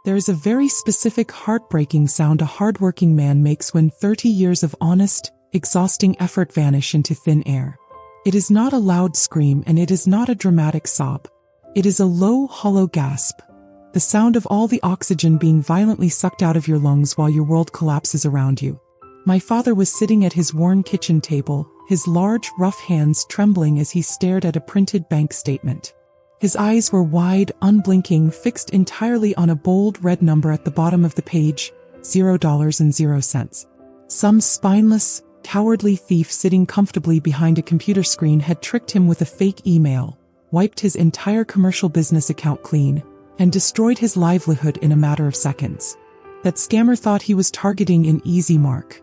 There is a very specific heartbreaking sound a hardworking man makes when 30 years of honest, exhausting effort vanish into thin air. It is not a loud scream and it is not a dramatic sob. It is a low, hollow gasp. The sound of all the oxygen being violently sucked out of your lungs while your world collapses around you. My father was sitting at his worn kitchen table, his large, rough hands trembling as he stared at a printed bank statement. His eyes were wide, unblinking, fixed entirely on a bold red number at the bottom of the page, $0.00. Some spineless, cowardly thief sitting comfortably behind a computer screen had tricked him with a fake email, wiped his entire commercial business account clean, and destroyed his livelihood in a matter of seconds. That scammer thought he was targeting an easy mark.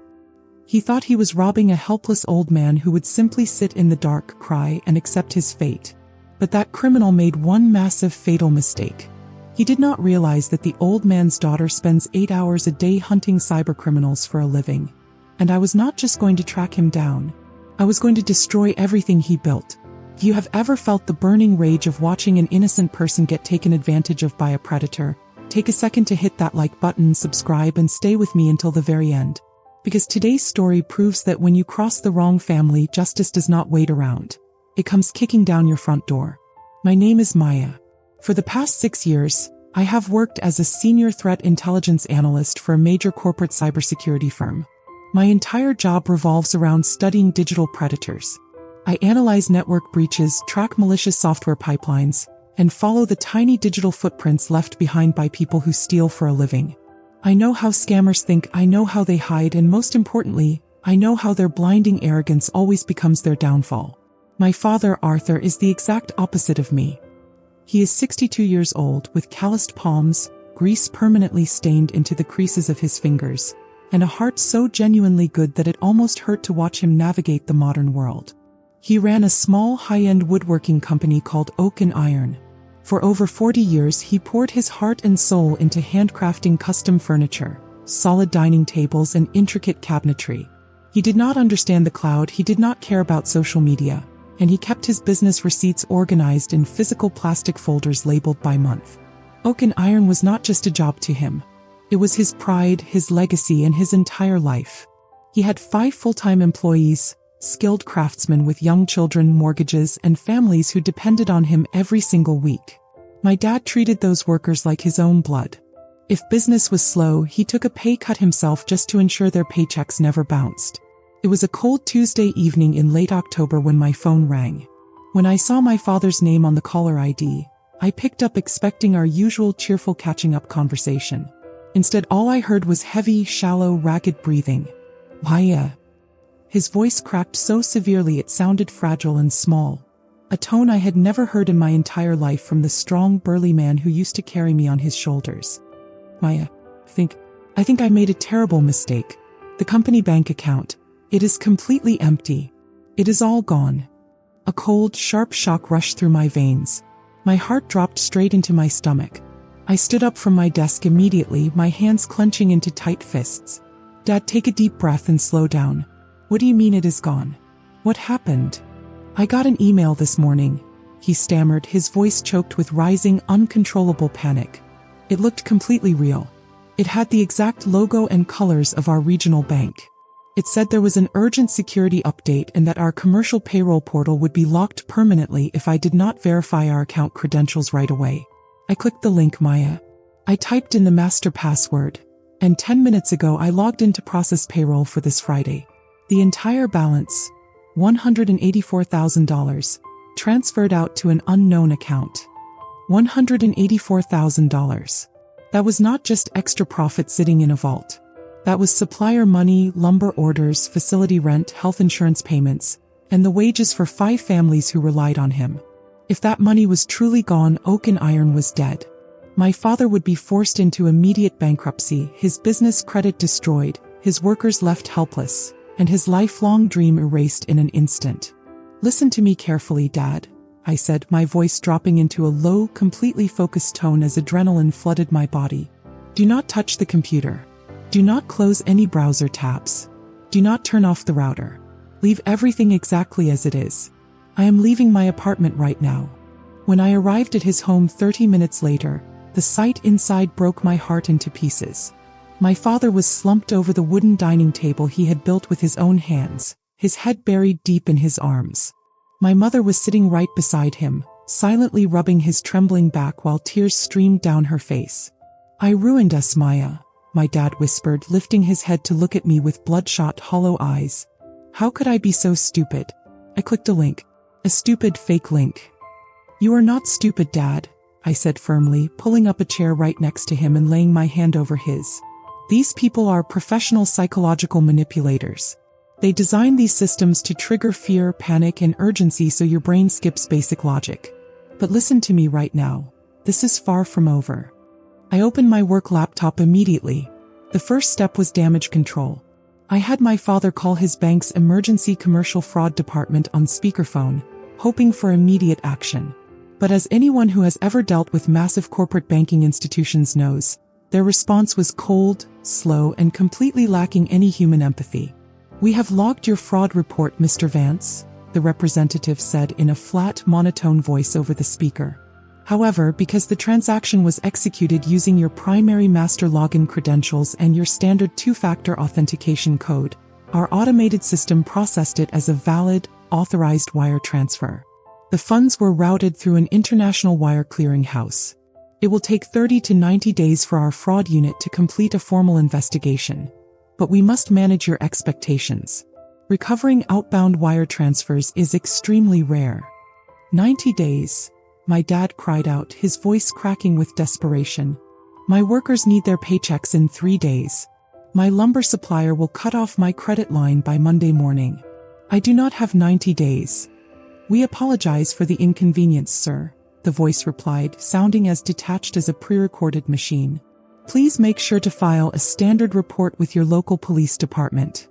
He thought he was robbing a helpless old man who would simply sit in the dark, cry, and accept his fate. But that criminal made one massive fatal mistake. He did not realize that the old man's daughter spends 8 hours a day hunting cybercriminals for a living. And I was not just going to track him down. I was going to destroy everything he built. If you have ever felt the burning rage of watching an innocent person get taken advantage of by a predator, take a second to hit that like button, subscribe, and stay with me until the very end. Because today's story proves that when you cross the wrong family, justice does not wait around. It comes kicking down your front door. My name is Maya. For the past 6 years, I have worked as a senior threat intelligence analyst for a major corporate cybersecurity firm. My entire job revolves around studying digital predators. I analyze network breaches, track malicious software pipelines, and follow the tiny digital footprints left behind by people who steal for a living. I know how scammers think, I know how they hide, and most importantly, I know how their blinding arrogance always becomes their downfall. My father, Arthur, is the exact opposite of me. He is 62 years old, with calloused palms, grease permanently stained into the creases of his fingers, and a heart so genuinely good that it almost hurt to watch him navigate the modern world. He ran a small, high-end woodworking company called Oak and Iron. For over 40 years, he poured his heart and soul into handcrafting custom furniture, solid dining tables, and intricate cabinetry. He did not understand the cloud, he did not care about social media, and he kept his business receipts organized in physical plastic folders labeled by month. Oak and Iron was not just a job to him. It was his pride, his legacy, and his entire life. He had 5 full-time employees, skilled craftsmen with young children, mortgages, and families who depended on him every single week. My dad treated those workers like his own blood. If business was slow, he took a pay cut himself just to ensure their paychecks never bounced. It was a cold Tuesday evening in late October when my phone rang. When I saw my father's name on the caller ID, I picked up expecting our usual cheerful catching-up conversation. Instead, all I heard was heavy, shallow, ragged breathing. Maya. His voice cracked so severely it sounded fragile and small, a tone I had never heard in my entire life from the strong, burly man who used to carry me on his shoulders. Maya, I think I made a terrible mistake. The company bank account. It is completely empty. It is all gone. A cold, sharp shock rushed through my veins. My heart dropped straight into my stomach. I stood up from my desk immediately, my hands clenching into tight fists. Dad, take a deep breath and slow down. What do you mean it is gone? What happened? I got an email this morning, he stammered, his voice choked with rising, uncontrollable panic. It looked completely real. It had the exact logo and colors of our regional bank. It said there was an urgent security update and that our commercial payroll portal would be locked permanently if I did not verify our account credentials right away. I clicked the link, Maya. I typed in the master password, and 10 minutes ago I logged in to process payroll for this Friday. The entire balance, $184,000, transferred out to an unknown account. $184,000. That was not just extra profit sitting in a vault. That was supplier money, lumber orders, facility rent, health insurance payments, and the wages for 5 families who relied on him. If that money was truly gone, Oak and Iron was dead. My father would be forced into immediate bankruptcy, his business credit destroyed, his workers left helpless, and his lifelong dream erased in an instant. Listen to me carefully, Dad, I said, my voice dropping into a low, completely focused tone as adrenaline flooded my body. Do not touch the computer. Do not close any browser tabs. Do not turn off the router. Leave everything exactly as it is. I am leaving my apartment right now. When I arrived at his home 30 minutes later, The sight inside broke my heart into pieces. My father was slumped over the wooden dining table he had built with his own hands, his head buried deep in his arms. My mother was sitting right beside him, silently rubbing his trembling back while tears streamed down her face. "I ruined us, Maya," my dad whispered, lifting his head to look at me with bloodshot, hollow eyes. "How could I be so stupid?" I clicked a link. A stupid fake link. "You are not stupid, Dad," I said firmly, pulling up a chair right next to him and laying my hand over his. "These people are professional psychological manipulators. They design these systems to trigger fear, panic, and urgency so your brain skips basic logic. But listen to me right now. This is far from over." I opened my work laptop immediately. The first step was damage control. I had my father call his bank's emergency commercial fraud department on speakerphone, hoping for immediate action. But as anyone who has ever dealt with massive corporate banking institutions knows, their response was cold, slow, and completely lacking any human empathy. "We have logged your fraud report, Mr. Vance," the representative said in a flat, monotone voice over the speaker. "However, because the transaction was executed using your primary master login credentials and your standard two-factor authentication code, our automated system processed it as a valid, authorized wire transfer. The funds were routed through an international wire clearing house. It will take 30 to 90 days for our fraud unit to complete a formal investigation. But we must manage your expectations. Recovering outbound wire transfers is extremely rare." 90 days, my dad cried out, his voice cracking with desperation. "My workers need their paychecks in 3 days. My lumber supplier will cut off my credit line by Monday morning. I do not have 90 days. "We apologize for the inconvenience, sir," the voice replied, sounding as detached as a pre-recorded machine. "Please make sure to file a standard report with your local police department."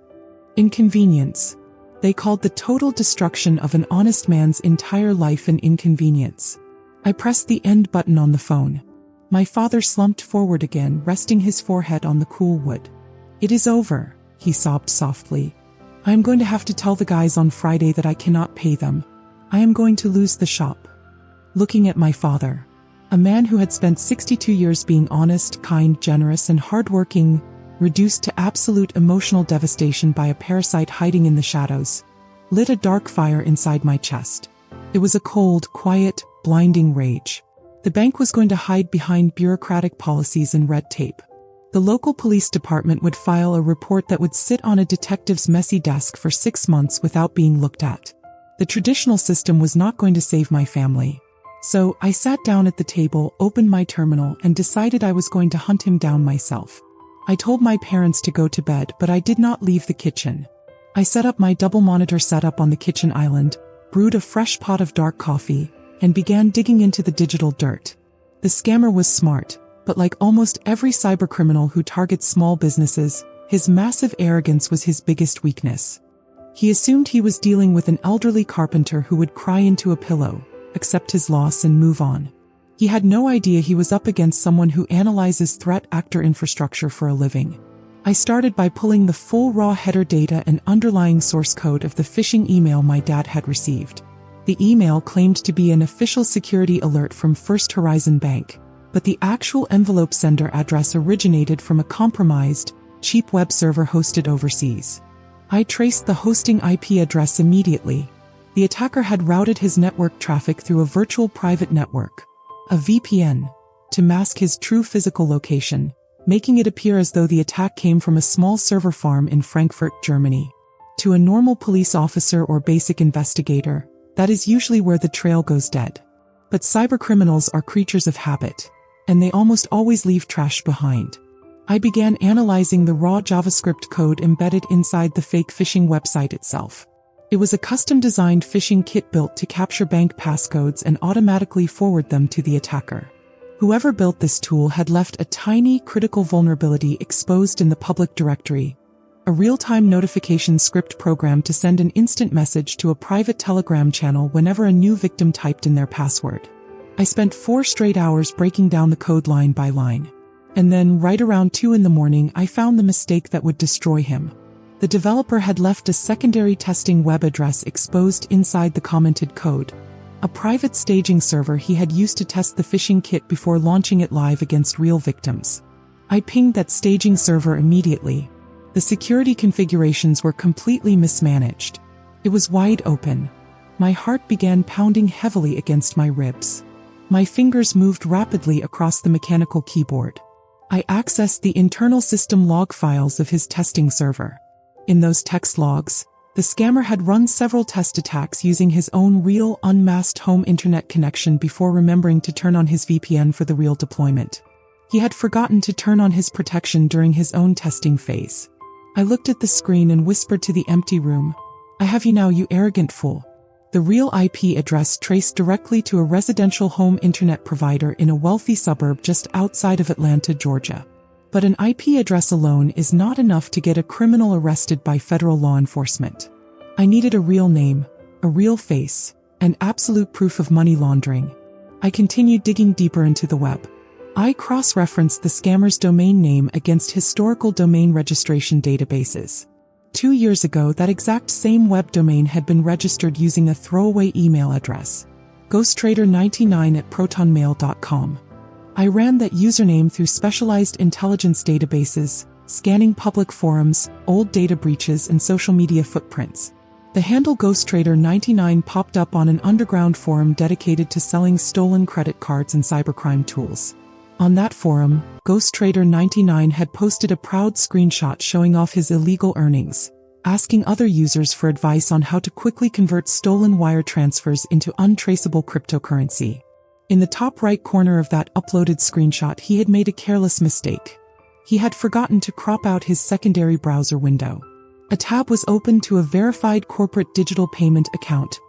Inconvenience. They called the total destruction of an honest man's entire life an inconvenience. I pressed the end button on the phone. My father slumped forward again, resting his forehead on the cool wood. "It is over," he sobbed softly. "I am going to have to tell the guys on Friday that I cannot pay them. I am going to lose the shop." Looking at my father, a man who had spent 62 years being honest, kind, generous, and hardworking, reduced to absolute emotional devastation by a parasite hiding in the shadows, lit a dark fire inside my chest. It was a cold, quiet, blinding rage. The bank was going to hide behind bureaucratic policies and red tape. The local police department would file a report that would sit on a detective's messy desk for 6 months without being looked at. The traditional system was not going to save my family. So I sat down at the table, opened my terminal, and decided I was going to hunt him down myself. I told my parents to go to bed, but I did not leave the kitchen. I set up my double monitor setup on the kitchen island, brewed a fresh pot of dark coffee, and began digging into the digital dirt. The scammer was smart, but like almost every cybercriminal who targets small businesses, his massive arrogance was his biggest weakness. He assumed he was dealing with an elderly carpenter who would cry into a pillow, accept his loss, and move on. He had no idea he was up against someone who analyzes threat actor infrastructure for a living. I started by pulling the full raw header data and underlying source code of the phishing email my dad had received. The email claimed to be an official security alert from First Horizon Bank, but the actual envelope sender address originated from a compromised, cheap web server hosted overseas. I traced the hosting IP address immediately. The attacker had routed his network traffic through a virtual private network, a VPN, to mask his true physical location, making it appear as though the attack came from a small server farm in Frankfurt, Germany. To a normal police officer or basic investigator, that is usually where the trail goes dead. But cybercriminals are creatures of habit, and they almost always leave trash behind. I began analyzing the raw JavaScript code embedded inside the fake phishing website itself. It was a custom-designed phishing kit built to capture bank passcodes and automatically forward them to the attacker. Whoever built this tool had left a tiny, critical vulnerability exposed in the public directory, a real-time notification script program to send an instant message to a private Telegram channel whenever a new victim typed in their password. I spent 4 straight hours breaking down the code line by line. And then, right around 2 in the morning, I found the mistake that would destroy him. The developer had left a secondary testing web address exposed inside the commented code, a private staging server he had used to test the phishing kit before launching it live against real victims. I pinged that staging server immediately. The security configurations were completely mismanaged. It was wide open. My heart began pounding heavily against my ribs. My fingers moved rapidly across the mechanical keyboard. I accessed the internal system log files of his testing server. In those text logs, the scammer had run several test attacks using his own real, unmasked home internet connection before remembering to turn on his VPN for the real deployment. He had forgotten to turn on his protection during his own testing phase. I looked at the screen and whispered to the empty room, "I have you now, you arrogant fool." The real IP address traced directly to a residential home internet provider in a wealthy suburb just outside of Atlanta, Georgia. But an IP address alone is not enough to get a criminal arrested by federal law enforcement. I needed a real name, a real face, and absolute proof of money laundering. I continued digging deeper into the web. I cross-referenced the scammer's domain name against historical domain registration databases. 2 years ago, that exact same web domain had been registered using a throwaway email address, ghosttrader99@protonmail.com. I ran that username through specialized intelligence databases, scanning public forums, old data breaches, and social media footprints. The handle ghosttrader99 popped up on an underground forum dedicated to selling stolen credit cards and cybercrime tools. On that forum, ghosttrader99 had posted a proud screenshot showing off his illegal earnings, asking other users for advice on how to quickly convert stolen wire transfers into untraceable cryptocurrency. In the top right corner of that uploaded screenshot, he had made a careless mistake. He had forgotten to crop out his secondary browser window. A tab was opened to a verified corporate digital payment account,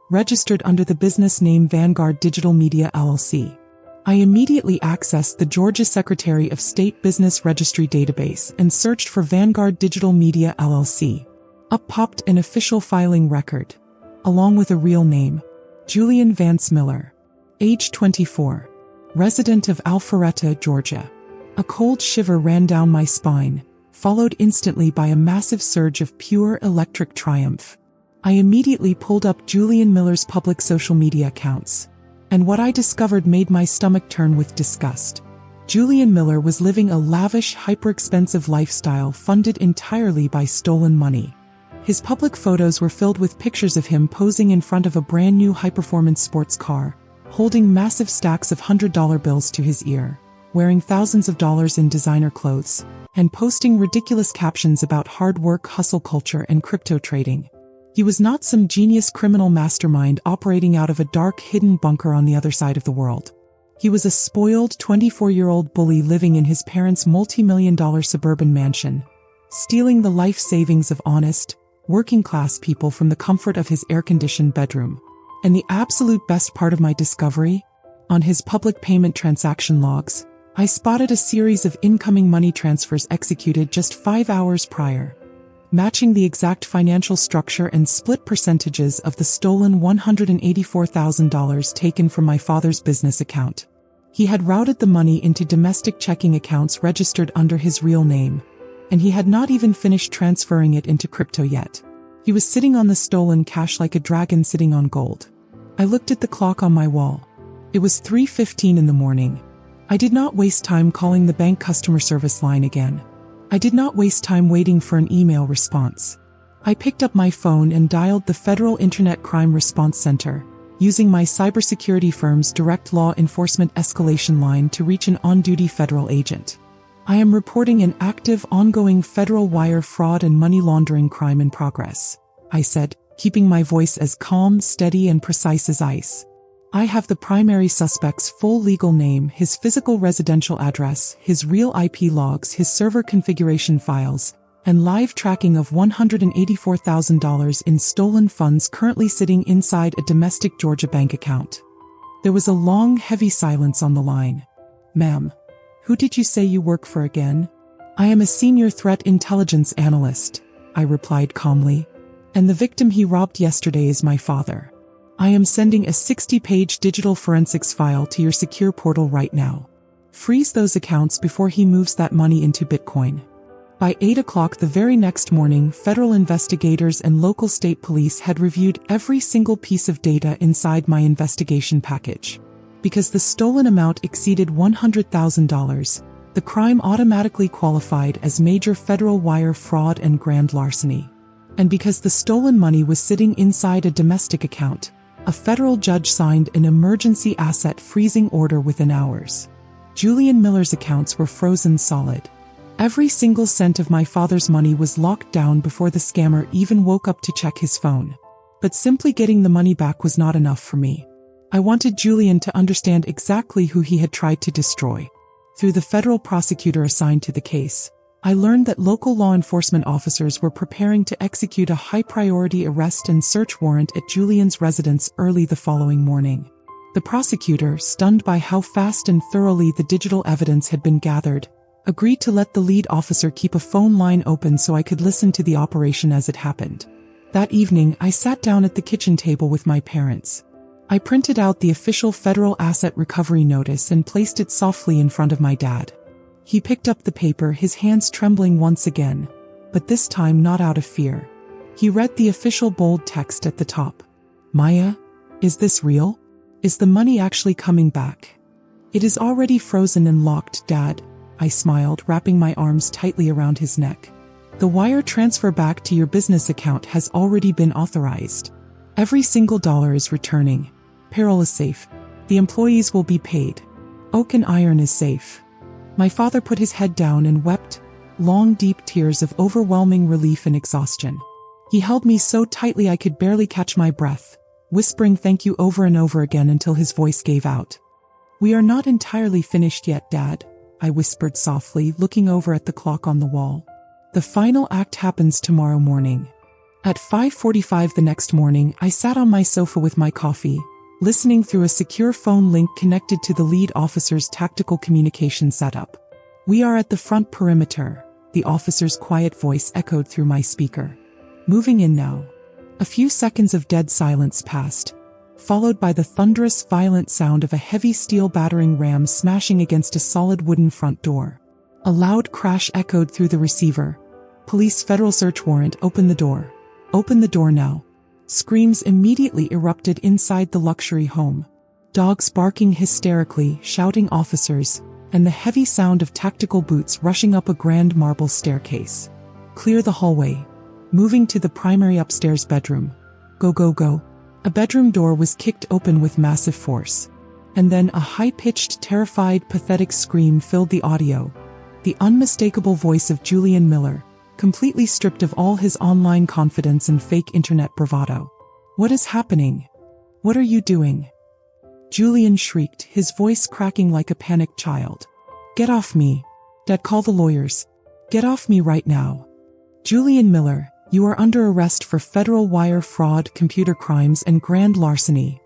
registered under the business name Vanguard Digital Media LLC. I immediately accessed the Georgia Secretary of State Business Registry database and searched for Vanguard Digital Media LLC. Up popped an official filing record, along with a real name, Julian Vance Miller. Age 24. Resident of Alpharetta, Georgia. A cold shiver ran down my spine, followed instantly by a massive surge of pure electric triumph. I immediately pulled up Julian Miller's public social media accounts, and what I discovered made my stomach turn with disgust. Julian Miller was living a lavish, hyper-expensive lifestyle funded entirely by stolen money. His public photos were filled with pictures of him posing in front of a brand new high-performance sports car, holding massive stacks of $100 bills to his ear, wearing thousands of dollars in designer clothes, and posting ridiculous captions about hard work, hustle culture, and crypto trading. He was not some genius criminal mastermind operating out of a dark, hidden bunker on the other side of the world. He was a spoiled 24-year-old bully living in his parents' multi-million-dollar suburban mansion, stealing the life savings of honest, working-class people from the comfort of his air-conditioned bedroom. And the absolute best part of my discovery? On his public payment transaction logs, I spotted a series of incoming money transfers executed just 5 hours prior, matching the exact financial structure and split percentages of the stolen $184,000 taken from my father's business account. He had routed the money into domestic checking accounts registered under his real name, and he had not even finished transferring it into crypto yet. He was sitting on the stolen cash like a dragon sitting on gold. I looked at the clock on my wall. It was 3:15 in the morning. I did not waste time calling the bank customer service line again. I did not waste time waiting for an email response. I picked up my phone and dialed the Federal Internet Crime Response Center, using my cybersecurity firm's direct law enforcement escalation line to reach an on-duty federal agent. "I am reporting an active, ongoing federal wire fraud and money laundering crime in progress," I said, keeping my voice as calm, steady, and precise as ice. "I have the primary suspect's full legal name, his physical residential address, his real IP logs, his server configuration files, and live tracking of $184,000 in stolen funds currently sitting inside a domestic Georgia bank account." There was a long, heavy silence on the line. "Ma'am, who did you say you work for again?" "I am a senior threat intelligence analyst," I replied calmly. "And the victim he robbed yesterday is my father. I am sending a 60-page digital forensics file to your secure portal right now. Freeze those accounts before he moves that money into Bitcoin." By 8 o'clock the very next morning, federal investigators and local state police had reviewed every single piece of data inside my investigation package. Because the stolen amount exceeded $100,000, the crime automatically qualified as major federal wire fraud and grand larceny. And because the stolen money was sitting inside a domestic account, a federal judge signed an emergency asset freezing order within hours. Julian Miller's accounts were frozen solid. Every single cent of my father's money was locked down before the scammer even woke up to check his phone. But simply getting the money back was not enough for me. I wanted Julian to understand exactly who he had tried to destroy. Through the federal prosecutor assigned to the case, I learned that local law enforcement officers were preparing to execute a high-priority arrest and search warrant at Julian's residence early the following morning. The prosecutor, stunned by how fast and thoroughly the digital evidence had been gathered, agreed to let the lead officer keep a phone line open so I could listen to the operation as it happened. That evening, I sat down at the kitchen table with my parents. I printed out the official federal asset recovery notice and placed it softly in front of my dad. He picked up the paper, his hands trembling once again, but this time not out of fear. He read the official bold text at the top. "Maya, is this real? Is the money actually coming back?" "It is already frozen and locked, Dad," I smiled, wrapping my arms tightly around his neck. "The wire transfer back to your business account has already been authorized. Every single dollar is returning. Payroll is safe. The employees will be paid. Oak and Iron is safe." My father put his head down and wept, long deep tears of overwhelming relief and exhaustion. He held me so tightly I could barely catch my breath, whispering thank you over and over again until his voice gave out. "We are not entirely finished yet, Dad," I whispered softly, looking over at the clock on the wall. "The final act happens tomorrow morning." At 5:45 the next morning, I sat on my sofa with my coffee, listening through a secure phone link connected to the lead officer's tactical communication setup. "We are at the front perimeter," the officer's quiet voice echoed through my speaker. "Moving in now." A few seconds of dead silence passed, followed by the thunderous, violent sound of a heavy steel battering ram smashing against a solid wooden front door. A loud crash echoed through the receiver. "Police federal search warrant, open the door. Open the door now." Screams immediately erupted inside the luxury home. Dogs barking hysterically, shouting officers, and the heavy sound of tactical boots rushing up a grand marble staircase. "Clear the hallway. Moving to the primary upstairs bedroom. Go, go, go." A bedroom door was kicked open with massive force. And then a high-pitched, terrified, pathetic scream filled the audio. The unmistakable voice of Julian Miller, completely stripped of all his online confidence and fake internet bravado. "What is happening? What are you doing?" Julian shrieked, his voice cracking like a panicked child. "Get off me. Dad, call the lawyers. Get off me right now." "Julian Miller, you are under arrest for federal wire fraud, computer crimes, and grand larceny,"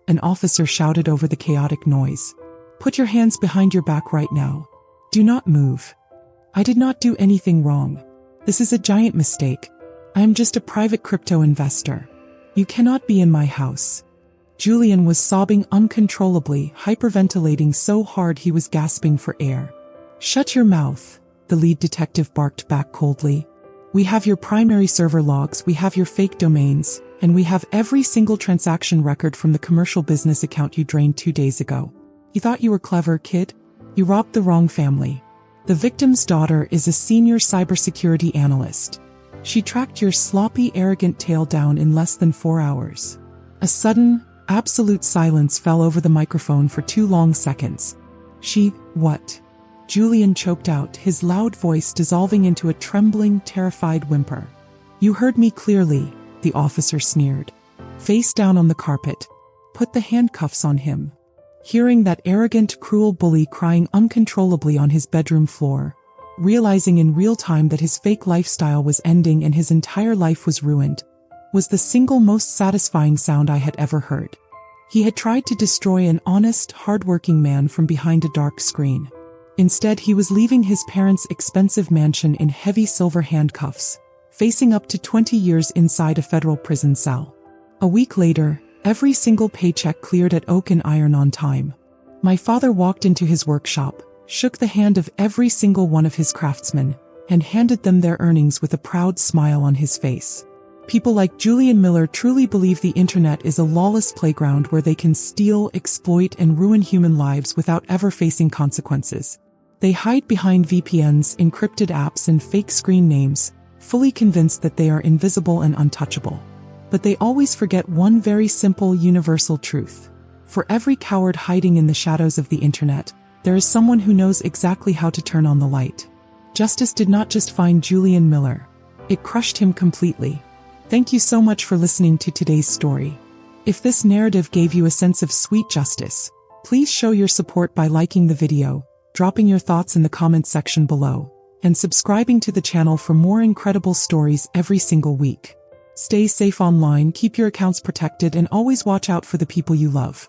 an officer shouted over the chaotic noise. "Put your hands behind your back right now. Do not move. I did not do anything wrong. This is a giant mistake. I am just a private crypto investor. You cannot be in my house." Julian was sobbing uncontrollably, hyperventilating so hard he was gasping for air. "Shut your mouth," the lead detective barked back coldly. "We have your primary server logs, we have your fake domains, and we have every single transaction record from the commercial business account you drained 2 days ago. You thought you were clever, kid? You robbed the wrong family. The victim's daughter is a senior cybersecurity analyst. She tracked your sloppy, arrogant tail down in less than 4 hours." A sudden, absolute silence fell over the microphone for 2 long seconds. "She, what?" Julian choked out, his loud voice dissolving into a trembling, terrified whimper. "You heard me clearly," the officer sneered. "Face down on the carpet. Put the handcuffs on him." Hearing that arrogant, cruel bully crying uncontrollably on his bedroom floor, realizing in real time that his fake lifestyle was ending and his entire life was ruined, was the single most satisfying sound I had ever heard. He had tried to destroy an honest, hard-working man from behind a dark screen. Instead, he was leaving his parents' expensive mansion in heavy silver handcuffs, facing up to 20 years inside a federal prison cell. A week later, every single paycheck cleared at Oak and Iron on time. My father walked into his workshop, shook the hand of every single one of his craftsmen, and handed them their earnings with a proud smile on his face. People like Julian Miller truly believe the internet is a lawless playground where they can steal, exploit, and ruin human lives without ever facing consequences. They hide behind VPNs, encrypted apps, and fake screen names, fully convinced that they are invisible and untouchable. But they always forget one very simple, universal truth. For every coward hiding in the shadows of the internet, there is someone who knows exactly how to turn on the light. Justice did not just find Julian Miller. It crushed him completely. Thank you so much for listening to today's story. If this narrative gave you a sense of sweet justice, please show your support by liking the video, dropping your thoughts in the comments section below, and subscribing to the channel for more incredible stories every single week. Stay safe online, keep your accounts protected, and always watch out for the people you love.